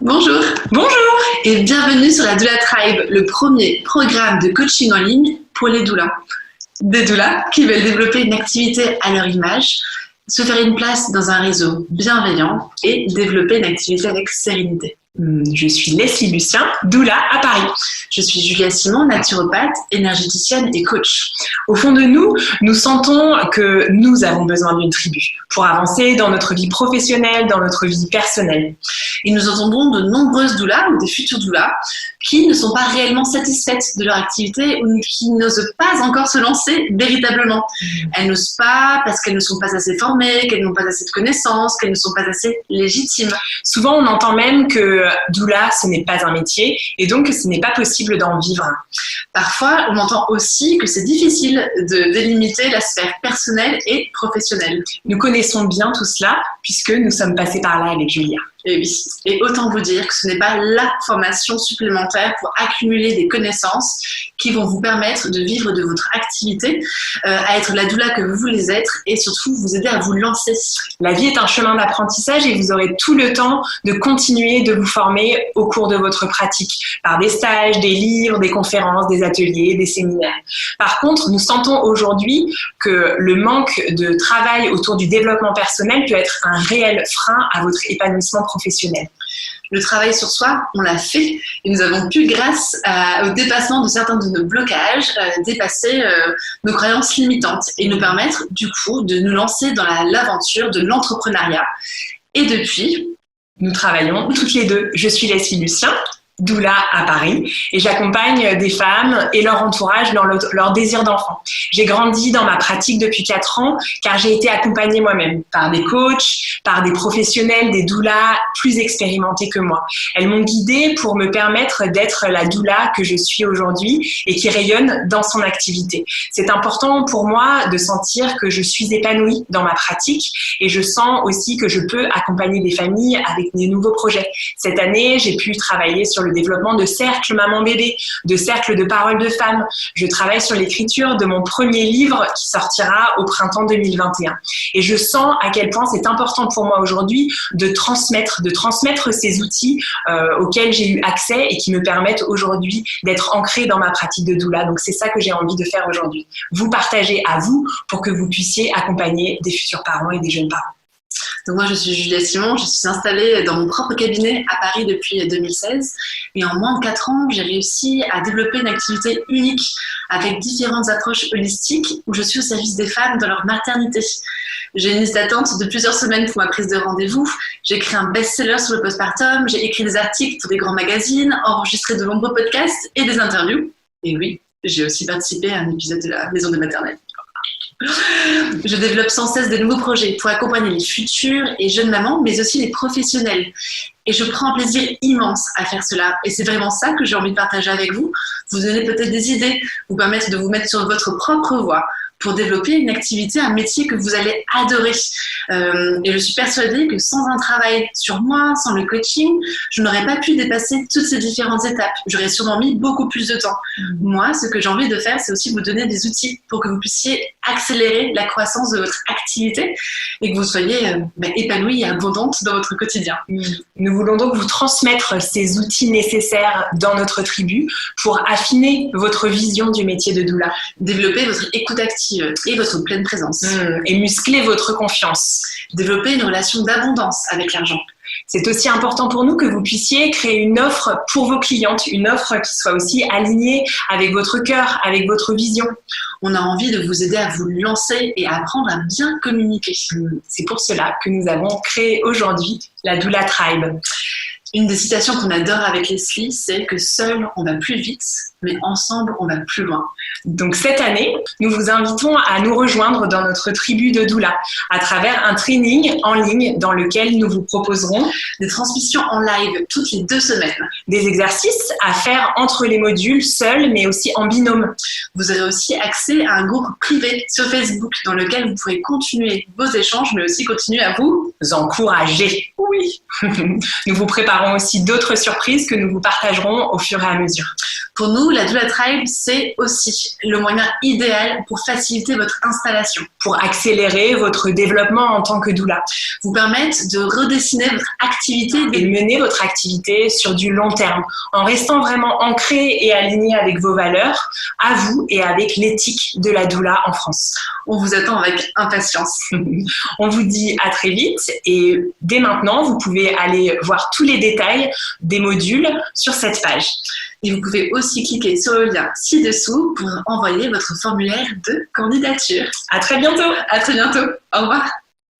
Bonjour, Bonjour. et bienvenue sur la Doula Tribe, le premier programme de coaching en ligne pour les doulas. Des doulas qui veulent développer une activité à leur image, se faire une place dans un réseau bienveillant et développer une activité avec sérénité. Je suis Leslie Lucien, doula à Paris. Je suis Julia Simon, naturopathe, énergéticienne et coach. Au fond de nous, nous sentons que nous avons besoin d'une tribu pour avancer dans notre vie professionnelle, dans notre vie personnelle. Et nous entendons de nombreuses doulas ou des futures doulas qui ne sont pas réellement satisfaites de leur activité ou qui n'osent pas encore se lancer véritablement. Elles n'osent pas parce qu'elles ne sont pas assez formées, qu'elles n'ont pas assez de connaissances, qu'elles ne sont pas assez légitimes. Souvent, on entend même que doula, ce n'est pas un métier et donc que ce n'est pas possible d'en vivre. Parfois, on entend aussi que c'est difficile de délimiter la sphère personnelle et professionnelle. Nous connaissons bien tout cela puisque nous sommes passés par là avec Julia. Et oui, et autant vous dire que ce n'est pas la formation supplémentaire pour accumuler des connaissances qui vont vous permettre de vivre de votre activité, à être la doula que vous voulez être et surtout vous aider à vous lancer. La vie est un chemin d'apprentissage et vous aurez tout le temps de continuer de vous former au cours de votre pratique, par des stages, des livres, des conférences, des ateliers, des séminaires. Par contre, nous sentons aujourd'hui que le manque de travail autour du développement personnel peut être un réel frein à votre épanouissement professionnel. Le travail sur soi, on l'a fait et nous avons pu, grâce au dépassement de certains de nos blocages, dépasser nos croyances limitantes et nous permettre du coup de nous lancer dans l'aventure de l'entrepreneuriat. Et depuis, nous travaillons toutes les deux. Je suis Leslie Lucien, doula à Paris, et j'accompagne des femmes et leur entourage dans leur désir d'enfant. J'ai grandi dans ma pratique depuis 4 ans car j'ai été accompagnée moi-même par des coachs, par des professionnels, des doulas plus expérimentés que moi. Elles m'ont guidée pour me permettre d'être la doula que je suis aujourd'hui et qui rayonne dans son activité. C'est important pour moi de sentir que je suis épanouie dans ma pratique et je sens aussi que je peux accompagner des familles avec des nouveaux projets. Cette année, j'ai pu travailler sur le développement de cercles maman-bébé, de cercles de paroles de femmes. Je travaille sur l'écriture de mon premier livre qui sortira au printemps 2021. Et je sens à quel point c'est important pour moi aujourd'hui de transmettre ces outils auxquels j'ai eu accès et qui me permettent aujourd'hui d'être ancrée dans ma pratique de doula. Donc c'est ça que j'ai envie de faire aujourd'hui. Vous partager à vous pour que vous puissiez accompagner des futurs parents et des jeunes parents. donc moi je suis Julia Simon, je suis installée dans mon propre cabinet à Paris depuis 2016 et en moins de 4 ans j'ai réussi à développer une activité unique avec différentes approches holistiques où je suis au service des femmes dans leur maternité. J'ai une liste d'attente de plusieurs semaines pour ma prise de rendez-vous, j'ai écrit un best-seller sur le postpartum, j'ai écrit des articles pour des grands magazines, enregistré de nombreux podcasts et des interviews. Et oui, j'ai aussi participé à un épisode de la maison de maternelle. Je développe sans cesse des nouveaux projets pour accompagner les futures et jeunes mamans, mais aussi les professionnels. Et je prends un plaisir immense à faire cela. Et c'est vraiment ça que j'ai envie de partager avec vous. Vous donner peut-être des idées, vous permettre de vous mettre sur votre propre voie pour développer une activité, un métier que vous allez adorer. Et je suis persuadée que sans un travail sur moi, sans le coaching, je n'aurais pas pu dépasser toutes ces différentes étapes. J'aurais sûrement mis beaucoup plus de temps. Moi, ce que j'ai envie de faire, c'est aussi vous donner des outils pour que vous puissiez accélérer la croissance de votre activité et que vous soyez épanouie et abondante dans votre quotidien. Nous voulons donc vous transmettre ces outils nécessaires dans notre tribu pour affiner votre vision du métier de doula. Développer votre écoute active et votre pleine présence. Et muscler votre confiance. Développer une relation d'abondance avec l'argent. C'est aussi important pour nous que vous puissiez créer une offre pour vos clientes, une offre qui soit aussi alignée avec votre cœur, avec votre vision. On a envie de vous aider à vous lancer et à apprendre à bien communiquer. C'est pour cela que nous avons créé aujourd'hui la Doula Tribe. Une des citations qu'on adore avec Leslie, c'est que seul on va plus vite, mais ensemble on va plus loin. Donc cette année, nous vous invitons à nous rejoindre dans notre tribu de doula à travers un training en ligne dans lequel nous vous proposerons des transmissions en live toutes les 2 semaines, des exercices à faire entre les modules seuls mais aussi en binôme. Vous aurez aussi accès à un groupe privé sur Facebook dans lequel vous pourrez continuer vos échanges mais aussi continuer à vous encourager. Oui. Nous vous préparons aussi d'autres surprises que nous vous partagerons au fur et à mesure. Pour nous, nous, la Doula Tribe, c'est aussi le moyen idéal pour faciliter votre installation. Pour accélérer votre développement en tant que doula. Vous permettre de redessiner votre activité et mener votre activité sur du long terme, en restant vraiment ancré et aligné avec vos valeurs, à vous et avec l'éthique de la doula en France. On vous attend avec impatience. On vous dit à très vite et dès maintenant, vous pouvez aller voir tous les détails des modules sur cette page. Et vous pouvez aussi cliquer sur le lien ci-dessous pour envoyer votre formulaire de candidature. À très bientôt. À très bientôt. Au revoir.